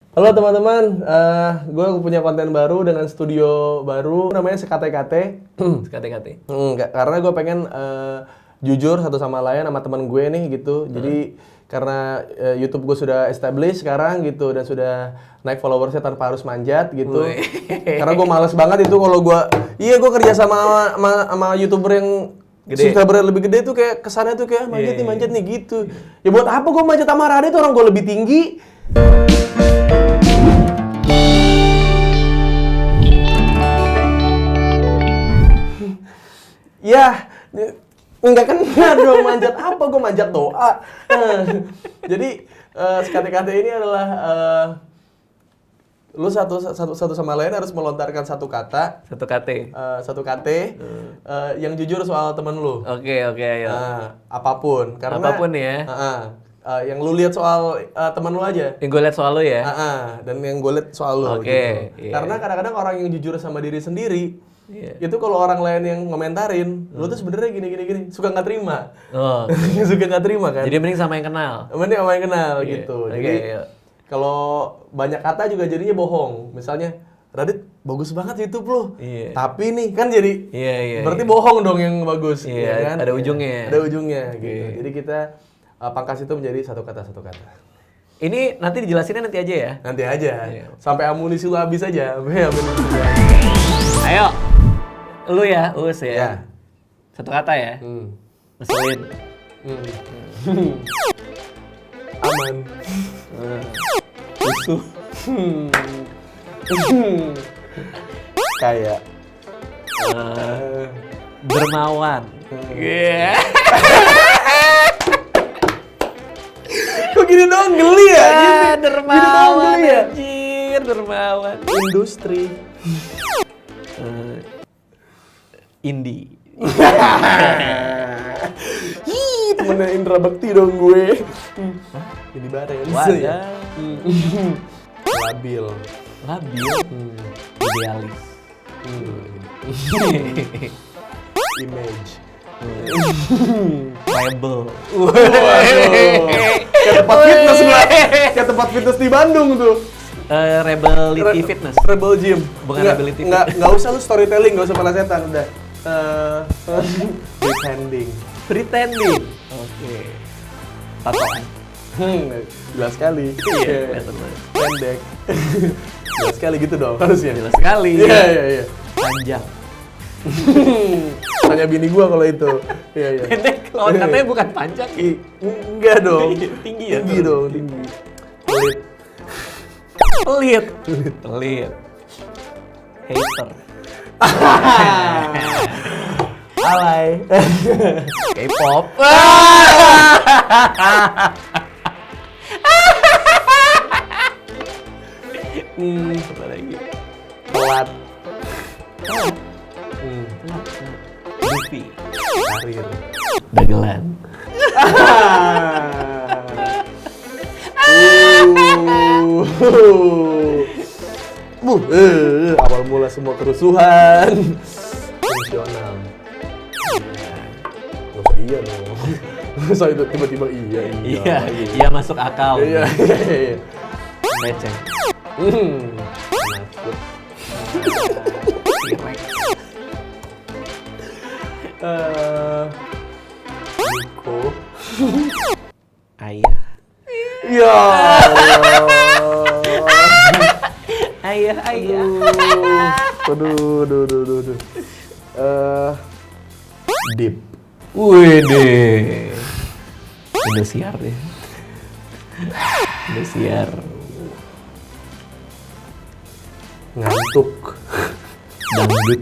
Halo teman-teman, gue punya konten baru dengan studio baru namanya Sekate-Kate. Sekate-kate. Karena gue pengen jujur satu sama lain sama teman gue nih gitu. Jadi karena YouTube gue sudah established sekarang gitu dan sudah naik followersnya tanpa harus manjat gitu. Karena gue males banget itu kalau gue kerja sama YouTuber yang Gede. subscriber lebih gede tuh kayak kesannya tuh kayak manjat nih gitu. Ya buat apa gue manjat sama Radit, orang gue lebih tinggi. Ya, enggak kena dong manjat apa, gue manjat doa. Jadi sekate-kate ini adalah lu satu sama lain harus melontarkan satu kata, Satu kate. yang jujur soal temen lu. Oke, ayo. Apapun, karena Apapun ya. yang lu lihat soal temen lu aja. Yang gue liat soal lu ya. Dan yang gue lihat soal lu. Oke, gitu. iya. Karena kadang-kadang orang yang jujur sama diri sendiri, Iya. itu kalau orang lain yang ngomentarin, lu tuh sebenarnya gini, suka nggak terima. Oh. Suka nggak terima kan? Jadi mending sama yang kenal. Mending sama yang kenal Iya. gitu. Oke, Jadi iya. kalau banyak kata juga jadinya bohong. Misalnya, Radit bagus banget YouTube lu. Iya. Tapi nih kan jadi Iya. berarti bohong dong yang bagus. Iya, ya kan? ada ujungnya. Ada ujungnya gitu. Iya. Jadi kita pangkas itu menjadi satu kata. Ini nanti dijelasinnya nanti aja ya. Nanti aja. Iya. Sampai amunisi lu habis aja. Amunisi lu habis. Ayo. Lu ya, Us ya. Ya. Satu kata ya. Ngeselin. Aman. Musuh. Kayak Dermawan. Iya. kok gini doang geli ya? Gini doang Dermawan geli ya? anjir, dermawan. Industri. Indie. Ih, temennya Indra Bekti dong gue. Ini Barens. Wadah. Labil. Labil. Idealis. Image. Rebel. Waduh. Kayak tempat fitness gue. Kayak tempat fitness di Bandung tuh. Rebelity Fitness. Rebel Gym. Bukan Nggak- Rebelity nggak usah lu storytelling, nggak usah pelesetan, udah. Pretending. Pretending. Oke. Tatoan. Jelas sekali. Iya, kelihatan banget. Pendek. Jelas sekali gitu dong harusnya. Jelas sekali. Iya. Panjang. Tanya bini gua kalau itu. Iya. Pendek, lawan katanya bukan panjang. Enggak dong. Tinggi ya? Tinggi dong, tinggi. Pelit. Pelit. Hater. Alay. K-pop. Apa lagi? Telat. Goofy. Karir. Dagelan. Awal mula semua kerusuhan. Fungsional. Gak usah iya dong. Masa itu tiba-tiba Iya masuk akal. Iya. Beceng. Penakut. Sirek. Niko. Ayah. Ya Allah. Ayah. Aduh. Deep. Wede. Indosiar deh. Indosiar. Ngantuk. Dangdut.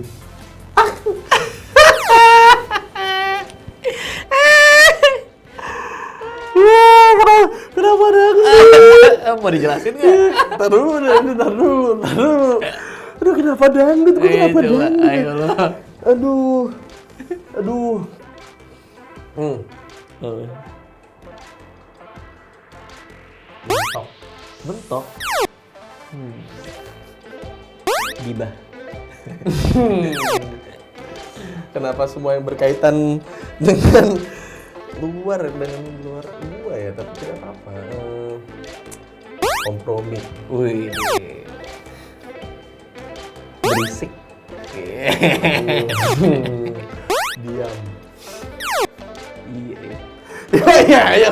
Kenapa dangdut? Mau dijelasin nggak? Ntar dulu. Aduh, kenapa dangdut? Kok kenapa Coba, dangdut? ayo lo. Aduh. Mentok. Mentok. Gibah. Kenapa semua yang berkaitan dengan luar gua ya, tapi tidak apa-apa. Kompromi. Wih. Berisik. Diam. Iya. Iya.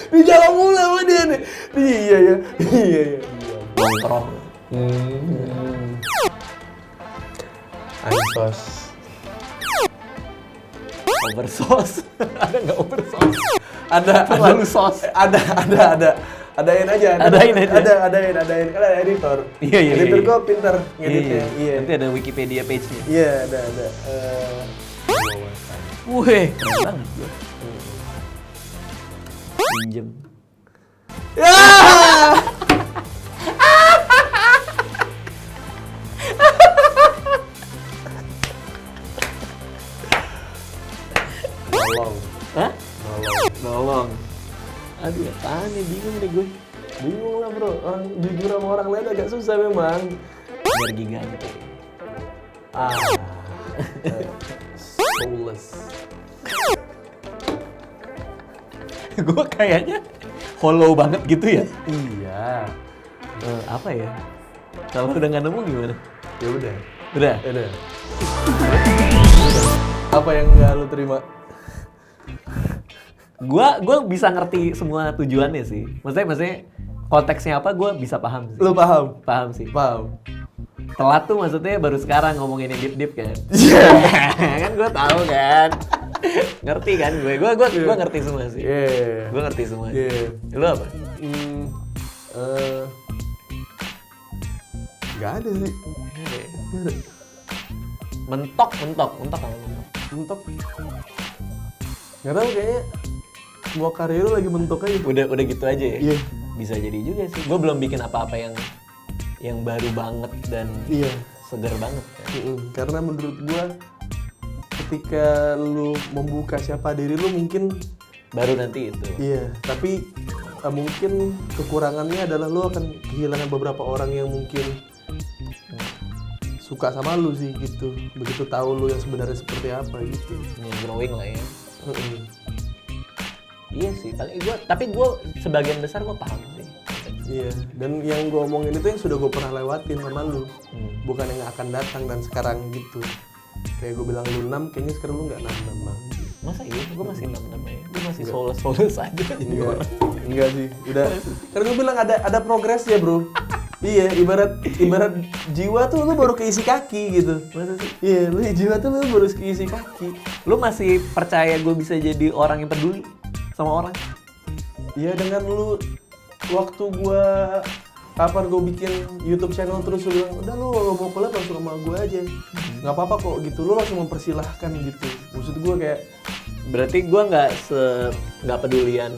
Dijawab mulu sama dia nih. Iya. Diam. Nongkrong. Ansos. Oversos. Ada nggak oversos? Ada. Terlalu sos. Ada. Adain aja. Adain aja. Adain. Kan ada editor. Iya. Editor gua pintar ngeditnya. Iya. Nanti ada Wikipedia page-nya. Iya, ada. Wih, keren banget gua. Pinjem. Ya! Nolong. Hah? Nolong. Aduh, apaan nih? Bingung deh gue. Bingung lah bro, orang jujur sama orang lain agak susah memang. Energi gante. Soulless. Gue kayaknya hollow banget gitu ya. Iya. Apa ya? Kalau udah nggak nemu gimana? Ya udah. Udah. Apa yang nggak lu terima? Gue bisa ngerti semua tujuannya sih. Maksudnya konteksnya apa gue bisa paham sih. Lu paham? Paham sih. Paham. Telat tuh maksudnya baru sekarang ngomongin yang deep kan. Iya. Kan gue tahu kan. Ngerti kan gue ngerti semua sih. Iya. Gue ngerti semua. Iya. Lu apa? Nggak ada sih. Nggak ada. Mentok apa mentok? Mentok. Nggak tahu kayaknya semua karya lu lagi mentok aja. Udah gitu aja ya. Iya. Bisa jadi juga sih. Gue belum bikin apa-apa yang baru banget dan Iya. segar banget kan. Karena menurut gua ketika lu membuka siapa diri lu mungkin Baru nanti itu. iya, tapi mungkin kekurangannya adalah lu akan kehilangan beberapa orang yang mungkin suka sama lu sih gitu. Begitu tahu lu yang sebenarnya seperti apa gitu. Growing lah ya. Iya sih, tapi gue sebagian besar gue paham sih. Iya, dan yang gue omongin itu yang sudah gue pernah lewatin sama lu, bukan yang akan datang dan sekarang gitu. Kayak gue bilang lu 6, kayaknya sekarang lu nggak 6 bang. Masa iya? Gue masih 6 namanya. Gue masih soulless aja jadi orang. Enggak sih, udah. Karena gue bilang ada progres ya bro. Iya, ibarat jiwa tuh lu baru keisi kaki gitu. Masa sih? Iya, lu jiwa tuh lu baru keisi kaki. Lu masih percaya gue bisa jadi orang yang peduli sama orang? Iya, dengan lu waktu gua kapan gue bikin YouTube channel terus lu bilang, udah lu kalau mau collab langsung sama gue aja, nggak apa-apa kok gitu, lu langsung mempersilahkan gitu. Maksud gue kayak, berarti gue nggak pedulian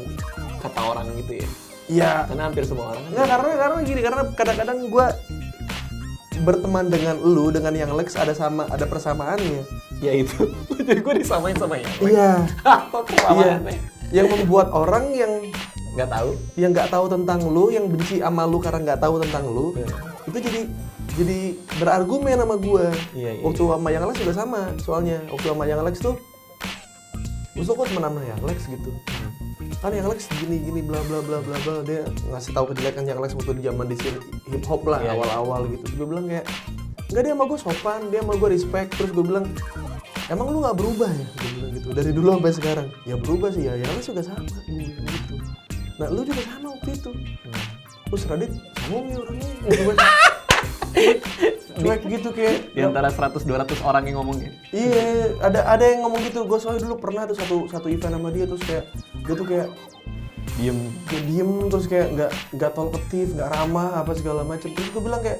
kata orang gitu ya? iya. Karena hampir semua orang. Nggak, karena gini, karena kadang-kadang gue berteman dengan lu, dengan yang Lex ada persamaannya. Ya itu, jadi gue disamain sama yang lain. Iya. Apa persamaannya? Yang membuat orang yang Nggak tahu tentang lu, yang benci sama lu karena nggak tahu tentang lu, itu jadi berargumen sama gue. Iya. Waktu sama yang Lex juga sama, soalnya waktu sama yang Lex tuh, kok temenan sama yang Lex gitu. Kan yang Lex gini bla bla bla bla bla, dia ngasih tahu kejelekan yang Lex waktu di zaman di scene hip hop lah, awal-awal gitu. Terus gue bilang kayak, enggak, dia sama gue sopan, dia sama gue respect. Terus gue bilang, emang lu nggak berubah ya? Gue bilang gitu, dari dulu sampai sekarang. Ya berubah sih ya, yang Lex juga sama. Gue bilang gitu. Nah lu juga sama waktu itu. Terus Radit, sambung nih orangnya. Cuek gitu kayak. di antara 100-200 orang yang ngomongnya. Iya, ada yang ngomong gitu. Gue soalnya dulu pernah tuh satu event sama dia, terus kayak dia tuh kayak diem terus kayak nggak talkative, nggak ramah apa segala macam. Terus gue bilang kayak,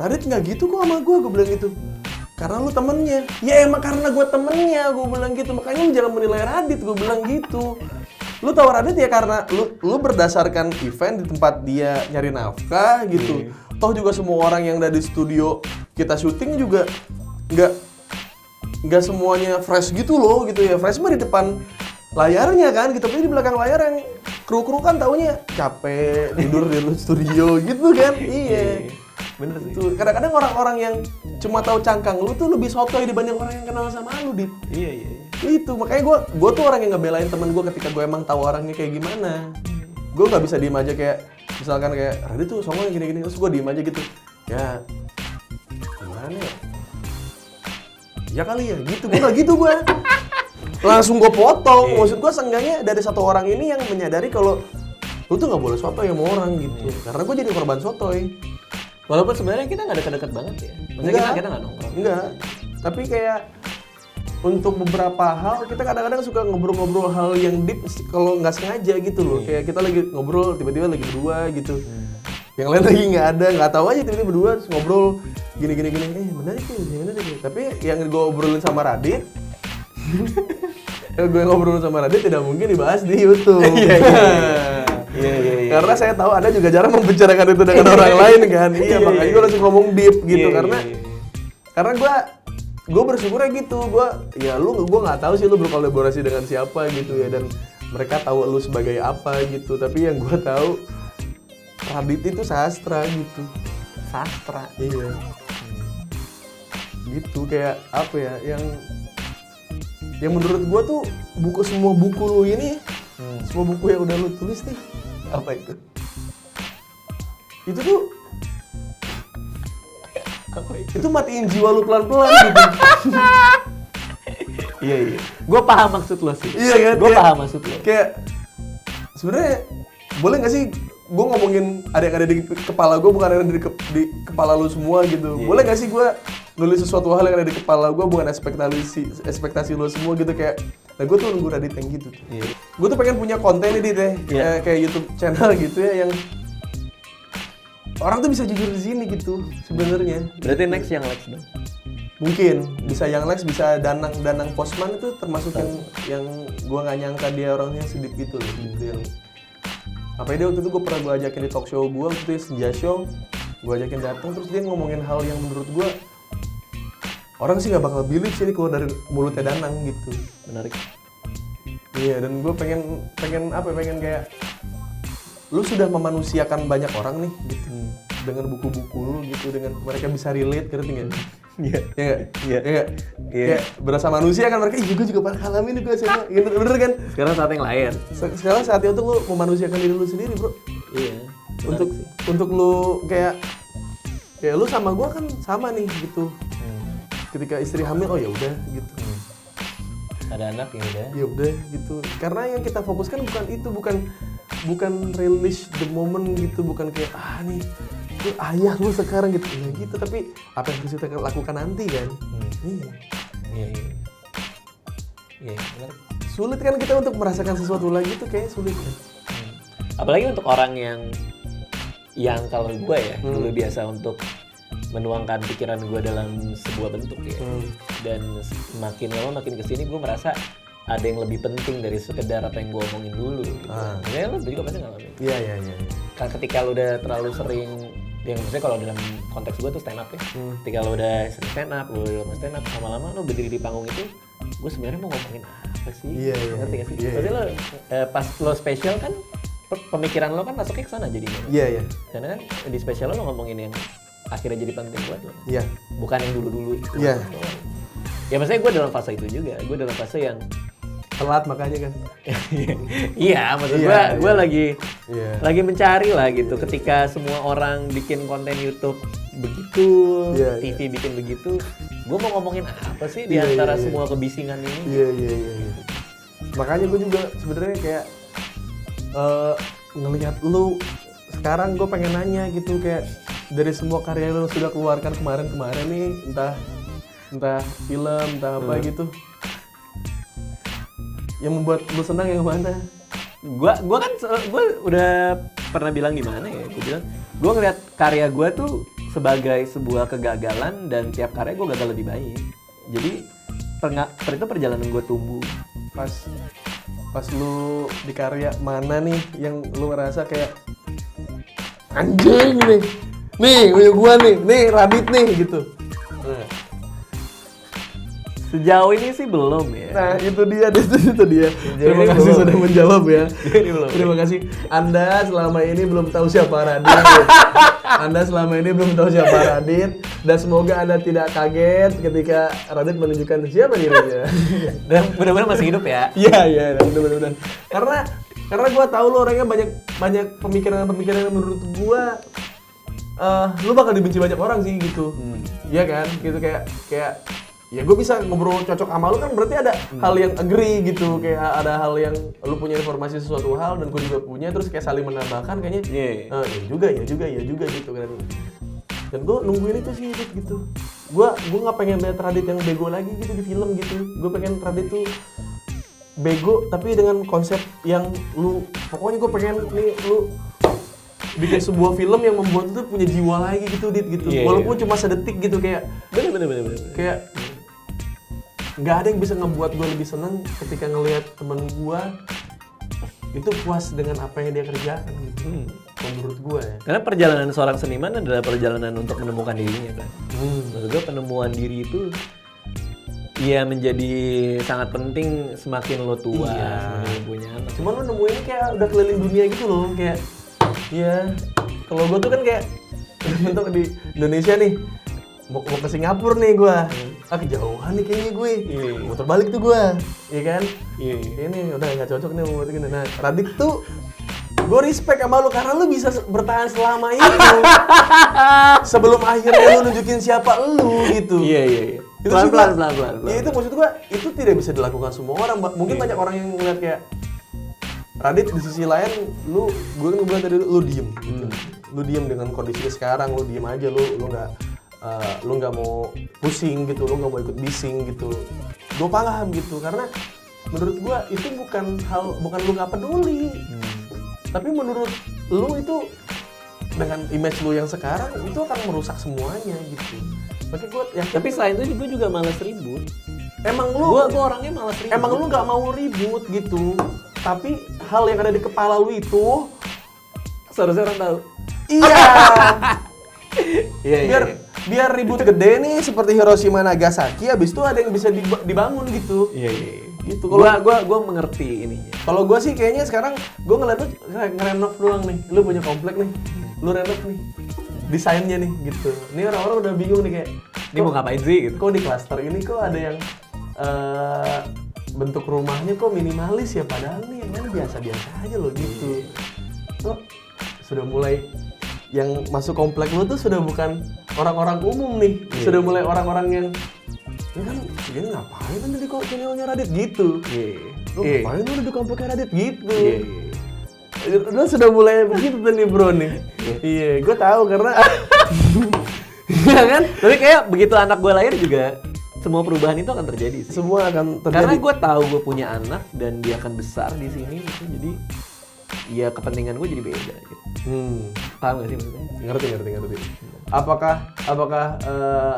Radit nggak gitu kok sama gue bilang gitu. Karena lu temennya. Ya emang karena gue temennya, gue bilang gitu. Makanya lu jangan menilai Radit, gue bilang gitu. Lu tahu Radit ya karena lu berdasarkan event di tempat dia nyari nafkah gitu. Toh juga semua orang yang dari studio kita syuting juga nggak semuanya fresh gitu loh gitu ya. Fresh mah di depan layarnya kan gitu, tapi di belakang layar yang kru kan taunya capek tidur di studio gitu kan. Iya. Bener sih. Tuh, kadang-kadang orang-orang yang cuma tahu cangkang lu tuh lebih sotoy dibanding orang yang kenal sama lu, Dit. Iya. Itu makanya gue tuh orang yang ngebelain temen gue ketika gue emang tahu orangnya kayak gimana. Gue nggak bisa diem aja kayak misalkan kayak Radit tuh songong gini-gini, terus gue diem aja gitu. Ya gimana ya? Ya kali ya gitu, gue gak gitu gue. Langsung gue potong, maksud gue seenggaknya dari satu orang ini yang menyadari kalau lu tuh gak boleh sotoy sama orang gitu. Karena gue jadi korban sotoy. Walaupun sebenarnya kita nggak deket-deket banget ya. Maksudnya kita nggak nongkrong. Enggak. Tapi kayak untuk beberapa hal kita kadang-kadang suka ngobrol-ngobrol hal yang deep kalau nggak sengaja gitu loh. Kayak kita lagi ngobrol tiba-tiba lagi berdua gitu. Yang lain lagi nggak ada, nggak tahu aja tiba-tiba berdua terus ngobrol gini. Menarik ya. Tapi yang gue obrolin sama Radit gue ngobrol sama Radit tidak mungkin dibahas di YouTube. Iya. Karena saya tahu Anda juga jarang membicarakan itu dengan orang lain kan. Iya, makanya gue langsung ngomong deep gitu karena gue bersyukurnya gitu. Gue nggak tahu sih lu berkolaborasi dengan siapa gitu ya, dan mereka tahu lu sebagai apa gitu. Tapi yang gue tahu Radit itu sastra gitu. Sastra. Iya. Gitu kayak apa ya, yang menurut gue tuh semua buku lu ini, semua buku yang udah lu tulis nih, apa itu? Itu tuh apa itu matiin jiwa lu pelan-pelan gitu. Iya. Gue paham maksud lo sih. Iya kan? Gue paham maksud lo. Kayak sebenarnya boleh nggak sih gue ngomongin ada yang ada di kepala gue bukan ada di kepala lu semua gitu. Boleh nggak sih gue nulis sesuatu hal yang ada di kepala gue bukan ekspektasi lu semua gitu. Kayak nah gue tuh nunggu Radit yang gitu. Gue tuh pengen punya konten nih Dit ya. Kayak YouTube channel gitu ya, yang orang tuh bisa jujur di sini gitu sebenarnya. Berarti next yang Lex dong. Mungkin bisa yang Lex, bisa Danang Posman itu termasuk yang gue nggak nyangka dia orangnya sedip gitu loh. Gitu yang apa dia waktu itu gue pernah gue ajakin di talk show gue waktu itu Senja Show, gue ajakin datang terus dia ngomongin hal yang menurut gue orang sih nggak bakal believe sih ini keluar dari mulutnya Danang gitu. Menarik. Iya, dan gue pengen kayak lu sudah memanusiakan banyak orang nih gitu dengan buku-buku lu gitu, dengan mereka bisa relate, ngerti nggak? Iya. Kayak berasa manusia kan mereka. Gue juga pernah ngalamin gue sih, bener kan? Sekarang saat yang lain. Sekarang saatnya untuk lu memanusiakan diri lu sendiri, bro. Iya. Untuk lu kayak lu sama gue kan sama nih gitu. Ketika istri hamil, oh ya udah gitu. Ada anak ya udah gitu. Karena yang kita fokuskan bukan itu, bukan relish the moment gitu, bukan kayak nih lu ayah lu sekarang gitu ya gitu, tapi apa yang harus kita lakukan nanti kan. Iya, benar. Sulit kan kita untuk merasakan sesuatu lagi tuh kayak sulit kan. Apalagi untuk orang yang kalau gue ya dulu biasa untuk menuangkan pikiran gue dalam sebuah bentuk ya. Dan makin lama makin kesini gue merasa ada yang lebih penting dari sekedar apa yang gue omongin dulu. Ya lo juga pasti ngalamin. Iya. Kan ketika lo udah terlalu sering, yang maksudnya kalau dalam konteks gue tuh stand up ya. Ketika lo udah sering stand up, lama-lama lo berdiri di panggung itu, gue sebenarnya mau ngomongin apa sih? Iya. Ngerti gak sih? Berarti lo pas lo spesial kan pemikiran lo kan masuknya ke sana jadinya. Iya. Karena kan di spesial lo ngomongin yang akhirnya jadi penting buat lo. Iya. Bukan yang dulu-dulu. Iya. Ya maksudnya gue dalam fase itu juga. Gue dalam fase yang telat makanya kan. Iya, maksud gue lagi mencari lah gitu. Ketika semua orang bikin konten YouTube begitu, TV bikin begitu, gue mau ngomongin apa sih di antara semua kebisingan ini? Iya. Makanya gue juga sebenarnya kayak ngelihat lu sekarang, gue pengen nanya gitu, kayak dari semua karya lu sudah keluarkan kemarin nih, entah film, entah apa gitu, yang membuat lu senang yang mana? Gua udah pernah bilang gimana ya? Gue bilang, gue ngeliat karya gue tuh sebagai sebuah kegagalan, dan tiap karya gue gagal lebih baik. Jadi itu perjalanan gue tumbuh. Pas lu di karya mana nih yang lu ngerasa kayak anjing nih punya gua nih Radit nih gitu. Sejauh ini sih belum ya. Nah itu dia. Terima kasih sudah menjawab ya. Terima kasih. Anda selama ini belum tahu siapa Radit. Dan semoga Anda tidak kaget ketika Radit menunjukkan siapa dirinya. Dan benar-benar masih hidup ya. Iya, benar-benar. Karena Karena gue tahu lu orangnya banyak pemikiran yang menurut gue lu bakal dibenci banyak orang sih gitu. Iya kan? Gitu kayak ya gue bisa ngobrol cocok sama lu kan berarti ada hal yang agree gitu, kayak ada hal yang lu punya informasi sesuatu hal dan gue juga punya, terus kayak saling menambahkan kayaknya. Ya juga gitu kan. Dan gue nungguin itu sih gitu. Gue nggak pengen lihat Radit yang bego lagi gitu di film gitu. Gue pengen Radit tuh bego tapi dengan konsep yang pokoknya gue pengen nih lu bikin sebuah film yang membuat itu punya jiwa lagi gitu Dit gitu. Walaupun cuma sedetik gitu, kayak bener. Kayak nggak ada yang bisa ngebuat gue lebih seneng ketika ngelihat temen gue itu puas dengan apa yang dia kerjakan gitu. Menurut gue ya. Karena perjalanan seorang seniman adalah perjalanan untuk menemukan dirinya kan. Menurut gue penemuan diri itu ya menjadi sangat penting semakin lo tua, semakin lo punya anak. Cuman lo nemuin kayak udah keliling dunia gitu loh, kayak ya kalau gue tuh kan kayak untuk di Indonesia nih mau ke Singapura nih gue, kejauhan nih kayaknya gue, muter balik tuh gue, iya kan? Ini udah nggak cocok nih mau gini. Nah, Radit tuh gue respect sama lu karena lu bisa bertahan selama itu sebelum akhirnya lu nunjukin siapa lu gitu. Iya. Pelan. Ya itu maksud gue, itu tidak bisa dilakukan semua orang. Mungkin banyak orang yang ngeliat kayak Radit di sisi lain, gue kan bilang tadi lu diem gitu. Lu diem dengan kondisi sekarang, lu diem aja, lu nggak mau pusing gitu, lu nggak mau ikut bising gitu. Gue paham gitu, karena menurut gue itu bukan lu nggak peduli, tapi menurut lu itu dengan image lu yang sekarang itu akan merusak semuanya gitu. Makanya gue ya. Tapi selain itu gue juga malas ribut. Emang lu? Gue orangnya malas ribut. Emang lu nggak mau ribut gitu, tapi hal yang ada di kepala lu itu seharusnya orang tahu. Iya. Biar ribut gede nih seperti Hiroshima Nagasaki, abis itu ada yang bisa dibangun gitu. Iya. Gitu. Kalau gua mengerti ininya. Kalau gua sih kayaknya sekarang gua ngeliat lu ngerenov doang nih. Lu punya komplek nih. Lu renov nih. Desainnya nih gitu. Ini orang-orang udah bingung nih kayak ini mau ngapain sih gitu. Kok di klaster ini kok ada yang bentuk rumahnya kok minimalis ya, padahal nih yang lain biasa-biasa aja loh gitu. Lo sudah mulai yang masuk komplek lu tuh sudah bukan orang-orang umum nih, sudah mulai orang-orang yang ini kan ini ngapain kan di channelnya Radit gitu. Lu ngapain lu di kompleknya Radit gitu. Lu sudah mulai begitu tuh nih bro nih. Iya, gue tahu karena iya kan? Tapi kayak begitu anak gue lahir juga semua perubahan itu akan terjadi sih. Semua akan terjadi. Karena gue tahu gue punya anak dan dia akan besar di sini gitu. Jadi ya kepentingan gue jadi beda gitu. Paham gak sih maksudnya? Ngerti. Apakah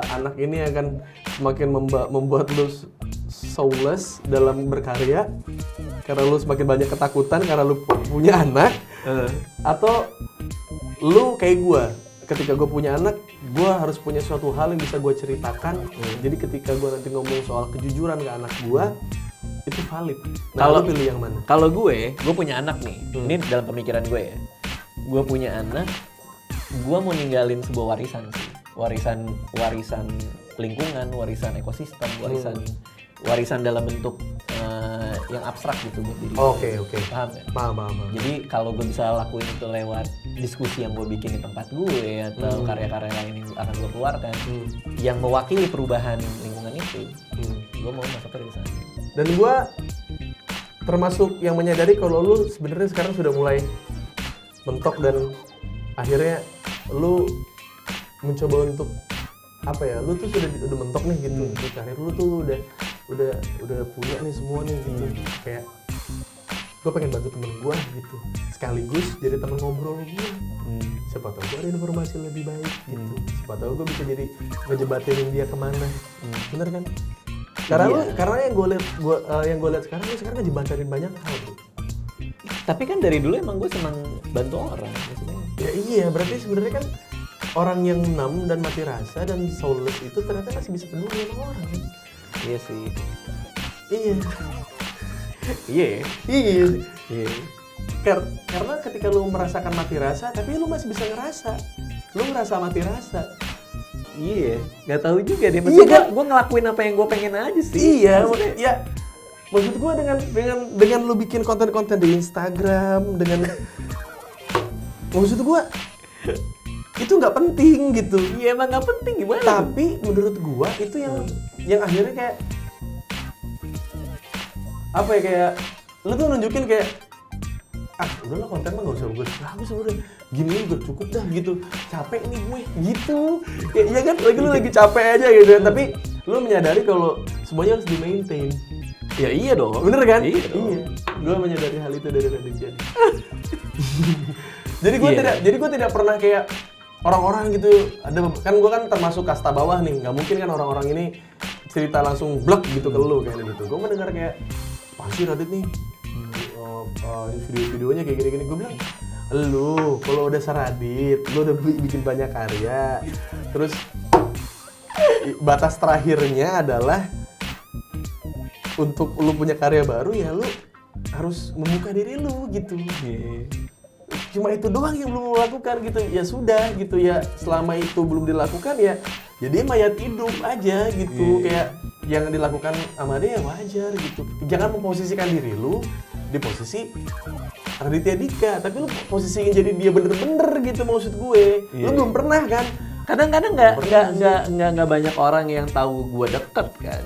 anak ini akan semakin membuat lu soulless dalam berkarya karena lu semakin banyak ketakutan karena lu punya anak, atau lu kayak gue, ketika gue punya anak gue harus punya suatu hal yang bisa gue ceritakan. Jadi ketika gue nanti ngomong soal kejujuran ke anak gue itu valid. Nah, lu pilih yang mana? Kalau gue punya anak nih. Ini dalam pemikiran gue ya. Gue punya anak, gue mau ninggalin sebuah warisan sih. Warisan lingkungan, warisan ekosistem, warisan dalam bentuk yang abstrak gitu buat diri. Oke. Paham ya? Paham. Jadi kalau gue bisa lakuin itu lewat diskusi yang gue bikin di tempat gue atau karya-karya lain yang akan gue keluarkan yang mewakili perubahan lingkungan itu, gue mau masuk ke sana. Dan gue termasuk yang menyadari kalau lu sebenarnya sekarang sudah mulai mentok dan akhirnya lu mencoba untuk apa ya, lu tuh udah mentok nih gitu di karir lu tuh udah punya nih semua nih gitu. Kayak gue pengen bantu temen gue gitu, sekaligus jadi temen ngobrol gue. Siapa tahu gue ada informasi lebih baik gitu. Siapa tahu gue bisa jadi ngejebatin dia kemana. Bener kan? Karena yang gue lihat sekarang lu sekarang ngejebatin banyak hal bro. Tapi kan dari dulu emang gue senang bantu orang maksudnya. Ya iya, berarti sebenarnya kan orang yang numb dan mati rasa dan soulless itu ternyata masih bisa peduli sama orang kan? Iya sih. Iya. Karena ketika lu merasakan mati rasa, tapi lu masih bisa ngerasa. Lu ngerasa mati rasa. Iya, nggak tahu juga deh. Maksudnya gue ngelakuin apa yang gue pengen aja sih. Iya, Maksud gue dengan lu bikin konten-konten di Instagram dengan maksud gue itu nggak penting gitu. Iya emang nggak penting gimana? Tapi menurut gue itu yang akhirnya kayak apa ya, kayak lu tuh nunjukin kayak udahlah konten mah nggak usah bagus udah gini udah cukup dah gitu, capek nih gue gitu. Ya kan lu lagi capek aja gitu kan, tapi lu menyadari kalau semuanya harus di maintain. Ya iya dong. Bener kan? Iya dong. Iya. Gue menyadari hal itu dari Raditya. Jadi gue tidak pernah kayak orang-orang gitu. Kan gue kan termasuk kasta bawah nih. Nggak mungkin kan orang-orang ini cerita langsung blek gitu ke lu kayak gitu. Gue mendengar kayak pasti Radit nih video-videonya kayak gini-gini. Gue bilang, lu kalau udah Saradit, lu udah bikin banyak karya. Terus batas terakhirnya adalah untuk lu punya karya baru ya lu harus membuka diri lu gitu. Cuma itu doang yang belum lu lakukan gitu. Ya sudah gitu ya, selama itu belum dilakukan ya jadi mayat hidup aja gitu. Kayak yang dilakukan sama dia ya wajar gitu. Jangan memposisikan diri lu di posisi Raditya Dika, tapi lu posisiin jadi dia bener-bener gitu maksud gue. Lu belum pernah kan? Kadang-kadang nggak banyak orang yang tahu gue deket kan.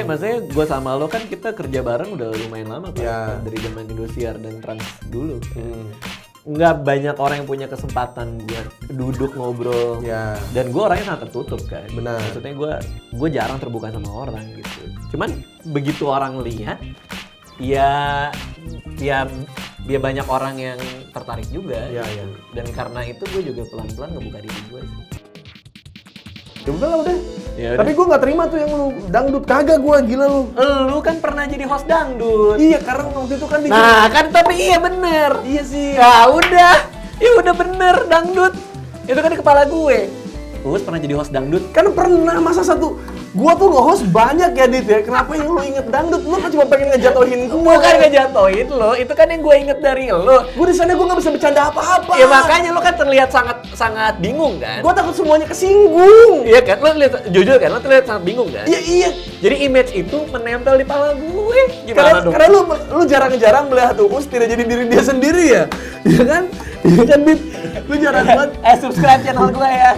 Maksudnya gue sama lo kan kita kerja bareng udah lumayan lama kan, dari zaman Indosiar dan Trans dulu. Nggak banyak orang yang punya kesempatan buat duduk ngobrol. Dan gue orangnya sangat tertutup kan. Benar. Maksudnya gue jarang terbuka sama orang gitu. Cuman begitu orang lihat, ya banyak orang yang tertarik juga. Dan karena itu gue juga pelan-pelan ngebuka diri gue sih. Ya udahlah udah. Ya tapi gue nggak terima tuh yang lu dangdut, kagak gue, gila lu. Lu kan pernah jadi host dangdut. Iya, karena waktu itu kan Nah, kan tapi iya bener. Iya sih. Ya udah bener dangdut. Itu kan di kepala gue. Uus pernah jadi host dangdut? Kan pernah, masa satu. Gua tuh nge-host banyak ya, Dit ya. Kenapa yang lu inget dangdut? Lu kan cuma pengen ngejatohin gua. Bukan ngejatohin lo, itu kan yang gue inget dari lo. Gua di sana gua nggak bisa bercanda apa-apa. Ya makanya lo kan terlihat sangat bingung kan? Gua takut semuanya kesinggung. Iya kan? Lo lihat jujur kan? Lo terlihat sangat bingung kan? Iya. Jadi image itu menempel di pala gue. Gimana dong? Karena lu jarang-jarang melihat Uus tidak jadi diri dia sendiri ya. Iya kan? Iya kan, Dit? Lu jarang banget. Subscribe channel gue ya.